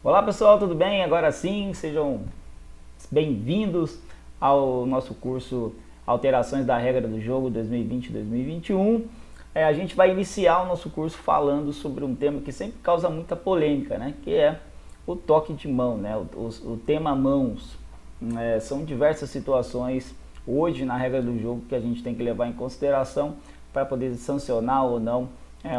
Olá pessoal, tudo bem? Agora sim, sejam bem-vindos ao nosso curso Alterações da Regra do Jogo 2020-2021. A gente vai iniciar o nosso curso falando sobre um tema que sempre causa muita polêmica, né? Que é o toque de mão, né? O tema mãos. São diversas situações hoje na regra do jogo que a gente tem que levar em consideração para poder sancionar ou não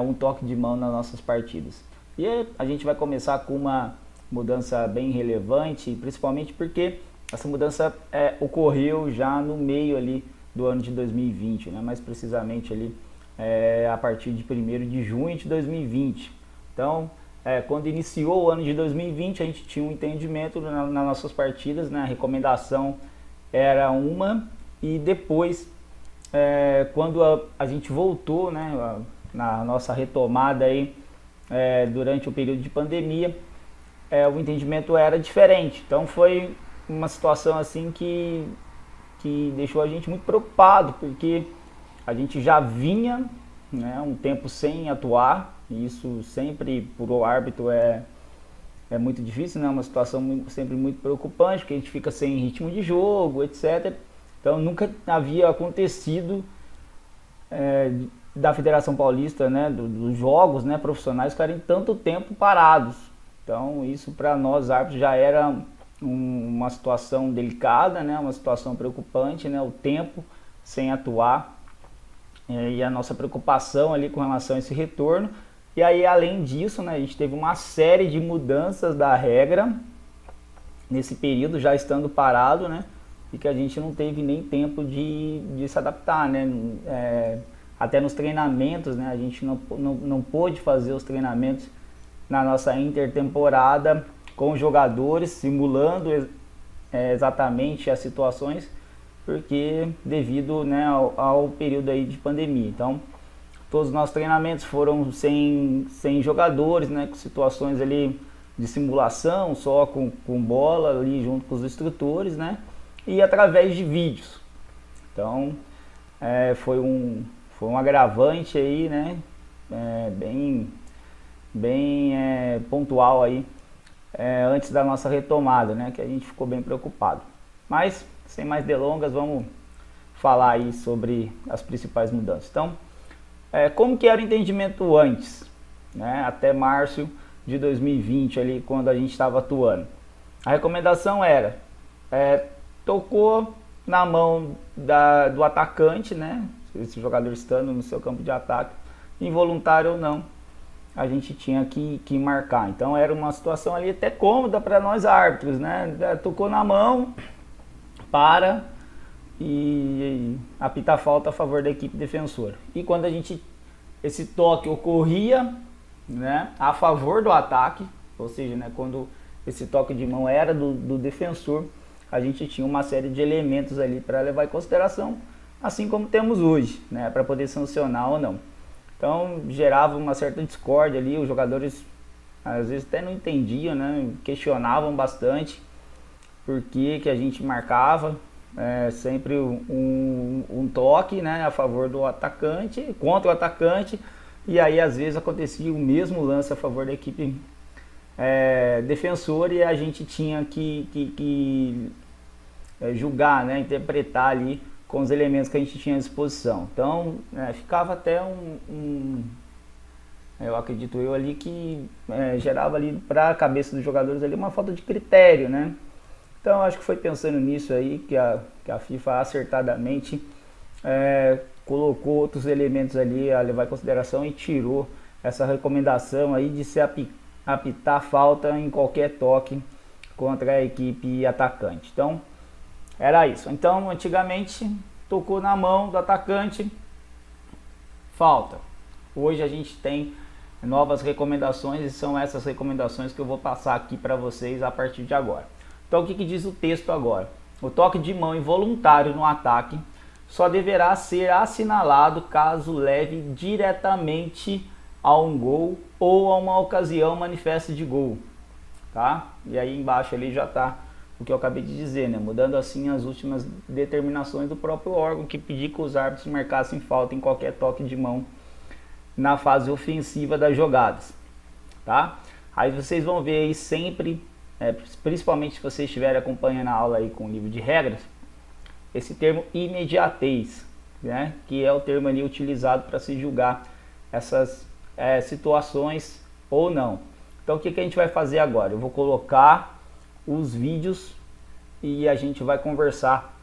um toque de mão nas nossas partidas. E a gente vai começar com uma mudança bem relevante, principalmente porque essa mudança ocorreu já no meio ali do ano de 2020, né? Mais precisamente ali a partir de 1º de junho de 2020. Então, quando iniciou o ano de 2020, a gente tinha um entendimento nas nossas partidas, né? A recomendação era uma, e depois, quando a gente voltou, né, na nossa retomada aí, durante o período de pandemia, o entendimento era diferente. Então foi uma situação assim que deixou a gente muito preocupado, porque a gente já vinha, né, um tempo sem atuar, e isso sempre para o árbitro é muito difícil, né? Uma situação sempre muito preocupante, porque a gente fica sem ritmo de jogo, etc. Então nunca havia acontecido da Federação Paulista, né, dos jogos, né, profissionais ficarem tanto tempo parados. Então isso para nós árbitros já era uma situação delicada, né, uma situação preocupante, né, o tempo sem atuar, e a nossa preocupação ali com relação a esse retorno. E aí, além disso, né, a gente teve uma série de mudanças da regra nesse período, já estando parado, né, e que a gente não teve nem tempo de se adaptar, né. Até nos treinamentos, né, a gente não pôde fazer os treinamentos na nossa intertemporada com os jogadores, simulando exatamente as situações, porque devido, né, ao período aí de pandemia. Então, todos os nossos treinamentos foram sem jogadores, né, com situações ali de simulação, só com bola ali junto com os instrutores, né, e através de vídeos. Então, foi um agravante aí, né, bem pontual aí, antes da nossa retomada, né, que a gente ficou bem preocupado. Mas, sem mais delongas, vamos falar aí sobre as principais mudanças. Então, como que era o entendimento antes, né, até março de 2020, ali, quando a gente estava atuando? A recomendação era, tocou na mão do atacante, né, esse jogador estando no seu campo de ataque, involuntário ou não, a gente tinha que marcar. Então era uma situação ali até cômoda para nós árbitros, né? Tocou na mão, para e apitar falta a favor da equipe defensora. E quando esse toque ocorria, né, a favor do ataque, ou seja, né, quando esse toque de mão era do defensor, a gente tinha uma série de elementos ali para levar em consideração, assim como temos hoje, né, para poder sancionar ou não. Então gerava uma certa discórdia ali, os jogadores às vezes até não entendiam, né, questionavam bastante por que a gente marcava sempre um toque, né, a favor do atacante, contra o atacante, e aí às vezes acontecia o mesmo lance a favor da equipe defensora, e a gente tinha que julgar, né, interpretar ali com os elementos que a gente tinha à disposição. Então ficava até eu acredito ali que gerava ali para a cabeça dos jogadores ali uma falta de critério, né? Então acho que foi pensando nisso aí que a FIFA acertadamente colocou outros elementos ali a levar em consideração e tirou essa recomendação aí de se apitar falta em qualquer toque contra a equipe atacante. Então era isso. Então antigamente tocou na mão do atacante, falta. Hoje a gente tem novas recomendações, e são essas recomendações que eu vou passar aqui para vocês a partir de agora. Então o que diz o texto agora? O toque de mão involuntário no ataque só deverá ser assinalado caso leve diretamente a um gol ou a uma ocasião manifesta de gol, tá? E aí embaixo ali já está o que eu acabei de dizer, né? Mudando assim as últimas determinações do próprio órgão, que pediu que os árbitros marcassem falta em qualquer toque de mão na fase ofensiva das jogadas, tá? Aí vocês vão ver aí sempre, principalmente se vocês estiverem acompanhando a aula aí com o livro de regras, esse termo imediatez, né, que é o termo ali utilizado para se julgar essas situações ou não. Então o que a gente vai fazer agora? Eu vou colocar os vídeos e a gente vai conversar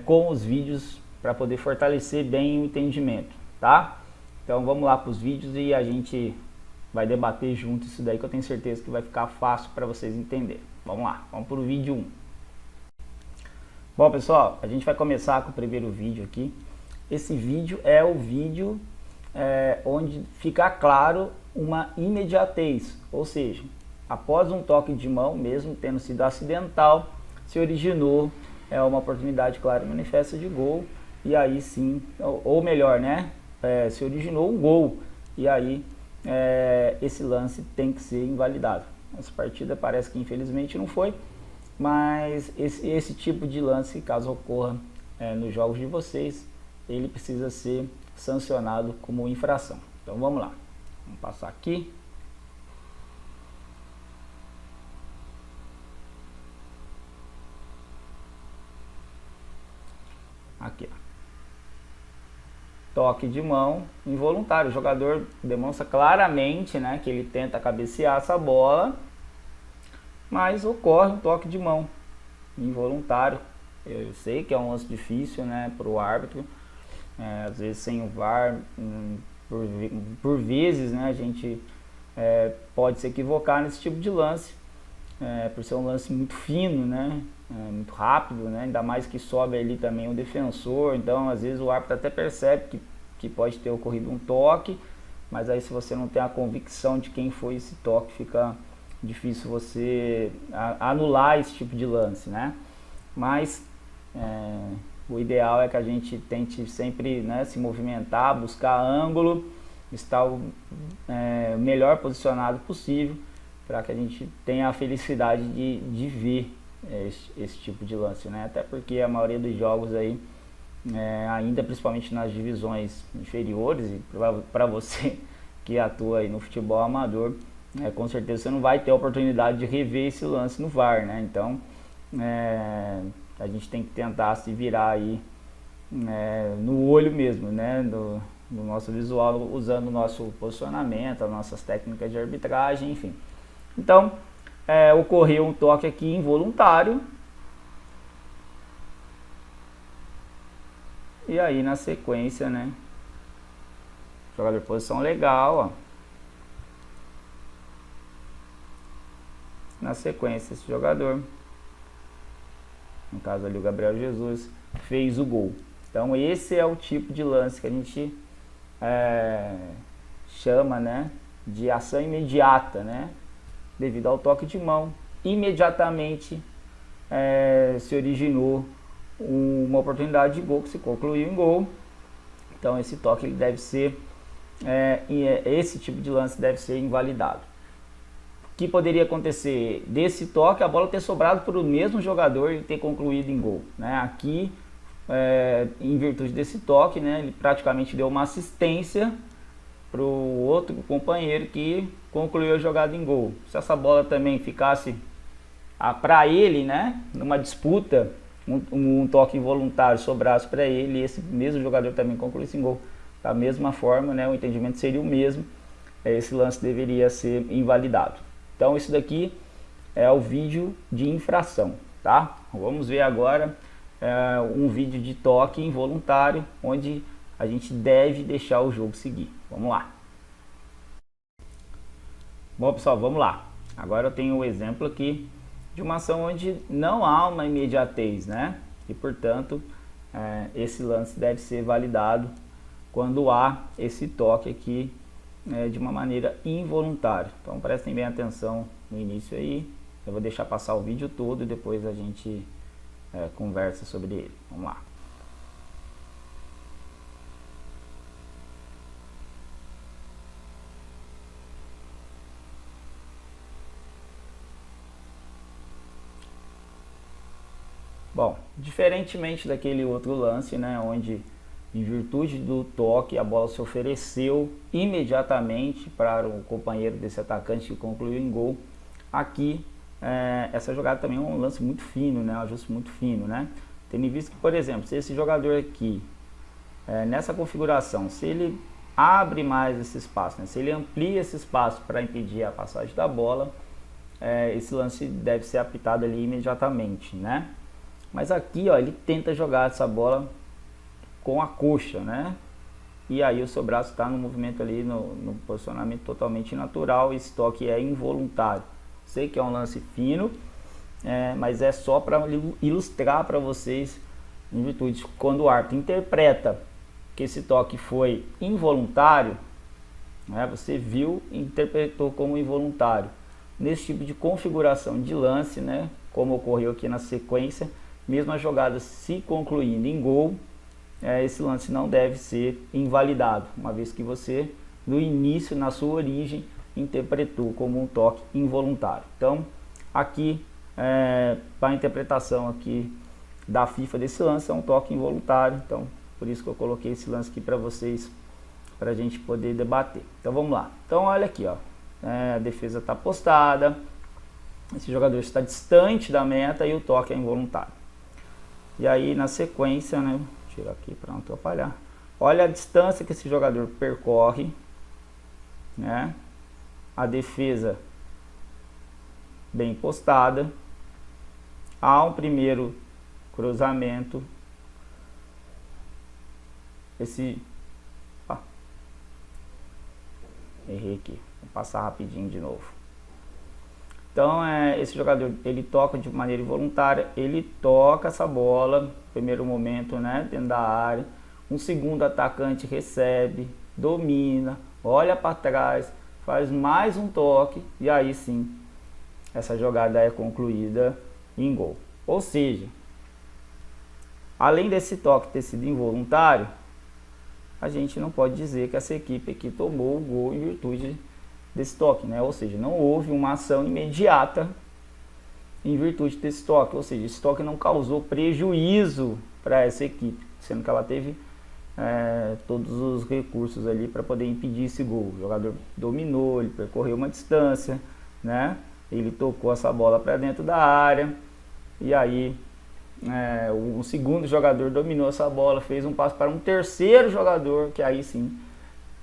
com os vídeos para poder fortalecer bem o entendimento, tá? Então vamos lá para os vídeos e a gente vai debater junto isso daí, que eu tenho certeza que vai ficar fácil para vocês entenderem. Vamos lá, vamos para o vídeo 1. Bom, pessoal, a gente vai começar com o primeiro vídeo aqui. Esse vídeo é o vídeo onde fica claro uma imediatez, ou seja, após um toque de mão, mesmo tendo sido acidental, se originou uma oportunidade clara e manifesta de gol, e aí sim, ou melhor, né, se originou um gol, e aí esse lance tem que ser invalidado. Essa partida parece que infelizmente não foi, mas esse tipo de lance, caso ocorra nos jogos de vocês, ele precisa ser sancionado como infração. Então vamos lá, vamos passar aqui. Aqui, ó. Toque de mão involuntário. O jogador demonstra claramente, né, que ele tenta cabecear essa bola, mas ocorre um toque de mão involuntário. Eu sei que é um lance difícil, né, para o árbitro, às vezes sem o VAR, por vezes, né, a gente pode se equivocar nesse tipo de lance, por ser um lance muito fino, né, muito rápido, né, ainda mais que sobe ali também o defensor. Então às vezes o árbitro até percebe que pode ter ocorrido um toque, mas aí se você não tem a convicção de quem foi esse toque, fica difícil você anular esse tipo de lance, né? Mas o ideal é que a gente tente sempre, né, se movimentar, buscar ângulo, estar o melhor posicionado possível, para que a gente tenha a felicidade de ver esse tipo de lance, né? Até porque a maioria dos jogos aí, ainda principalmente nas divisões inferiores, e para você que atua aí no futebol amador, com certeza você não vai ter a oportunidade de rever esse lance no VAR, né? Então a gente tem que tentar se virar aí no olho mesmo, né? No nosso visual, usando o nosso posicionamento, as nossas técnicas de arbitragem, enfim. Então ocorreu um toque aqui involuntário, e aí na sequência, né, jogador posição legal, ó. Na sequência esse jogador, no caso ali o Gabriel Jesus, fez o gol. Então esse é o tipo de lance que a gente chama, né, de ação imediata, né, devido ao toque de mão. Imediatamente se originou uma oportunidade de gol que se concluiu em gol. Então esse toque ele deve ser, esse tipo de lance deve ser invalidado. O que poderia acontecer desse toque? A bola ter sobrado para o mesmo jogador e ter concluído em gol, né? Aqui, em virtude desse toque, né, ele praticamente deu uma assistência para o outro companheiro que concluiu a jogada em gol. Se essa bola também ficasse para ele, né, numa disputa, um toque involuntário sobrasse para ele, e esse mesmo jogador também concluísse em gol, da mesma forma, né, o entendimento seria o mesmo, esse lance deveria ser invalidado. Então isso daqui é o vídeo de infração, tá? Vamos ver agora um vídeo de toque involuntário, onde a gente deve deixar o jogo seguir. Vamos lá. Bom, pessoal, vamos lá. Agora eu tenho um exemplo aqui de uma ação onde não há uma imediatez, né? E portanto esse lance deve ser validado quando há esse toque aqui de uma maneira involuntária. Então prestem bem atenção no início aí. Eu vou deixar passar o vídeo todo e depois a gente conversa sobre ele. Vamos lá. Bom, diferentemente daquele outro lance, né, onde em virtude do toque, a bola se ofereceu imediatamente para o companheiro desse atacante que concluiu em gol. Aqui, essa jogada também é um lance muito fino, né? Um ajuste muito fino, né? Tendo em vista que, por exemplo, se esse jogador aqui, nessa configuração, se ele abre mais esse espaço, né? Se ele amplia esse espaço para impedir a passagem da bola, esse lance deve ser apitado ali imediatamente, né? Mas aqui, ó, ele tenta jogar essa bola com a coxa, né? E aí o seu braço está no movimento ali, no posicionamento totalmente natural. Esse toque é involuntário. Sei que é um lance fino, mas é só para ilustrar para vocês, em virtude, quando o árbitro interpreta que esse toque foi involuntário, né, você viu e interpretou como involuntário. Nesse tipo de configuração de lance, né, como ocorreu aqui na sequência, mesmo a jogada se concluindo em gol, esse lance não deve ser invalidado, uma vez que você, no início, na sua origem, interpretou como um toque involuntário. Então, aqui, para a interpretação aqui da FIFA desse lance, é um toque involuntário. Então, por isso que eu coloquei esse lance aqui para vocês, para a gente poder debater. Então, vamos lá. Então, olha aqui, ó, a defesa está postada, esse jogador está distante da meta e o toque é involuntário. E aí, na sequência, né, vou tirar aqui para não atrapalhar. Olha a distância que esse jogador percorre, né? A defesa bem postada. Há um primeiro cruzamento. Errei aqui. Vou passar rapidinho de novo. Então, esse jogador, ele toca de maneira involuntária, ele toca essa bola, no primeiro momento, né, dentro da área. Um segundo atacante recebe, domina, olha para trás, faz mais um toque e aí sim, essa jogada é concluída em gol. Ou seja, além desse toque ter sido involuntário, a gente não pode dizer que essa equipe aqui tomou o gol em virtude desse toque, né? Ou seja, não houve uma ação imediata em virtude desse toque, ou seja, esse toque não causou prejuízo para essa equipe, sendo que ela teve todos os recursos ali para poder impedir esse gol. O jogador dominou, ele percorreu uma distância, né? Ele tocou essa bola para dentro da área e aí o segundo jogador dominou essa bola, fez um passo para um terceiro jogador que aí sim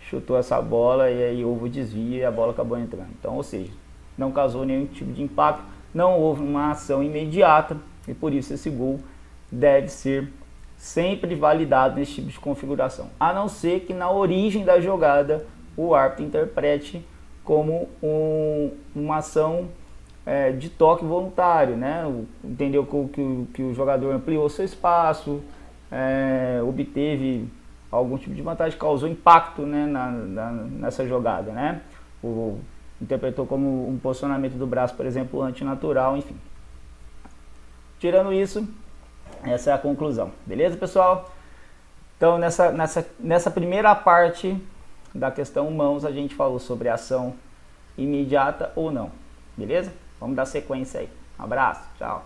chutou essa bola e aí houve o desvio e a bola acabou entrando. Então, ou seja, não causou nenhum tipo de impacto, não houve uma ação imediata e por isso esse gol deve ser sempre validado nesse tipo de configuração, a não ser que na origem da jogada o árbitro interprete como uma ação de toque voluntário, né? Entendeu que o jogador ampliou seu espaço, obteve algum tipo de vantagem, causou impacto, né, nessa jogada, né? Interpretou como um posicionamento do braço, por exemplo, antinatural, enfim. Tirando isso, essa é a conclusão. Beleza, pessoal? Então, nessa primeira parte da questão mãos, a gente falou sobre ação imediata ou não. Beleza? Vamos dar sequência aí. Um abraço, tchau.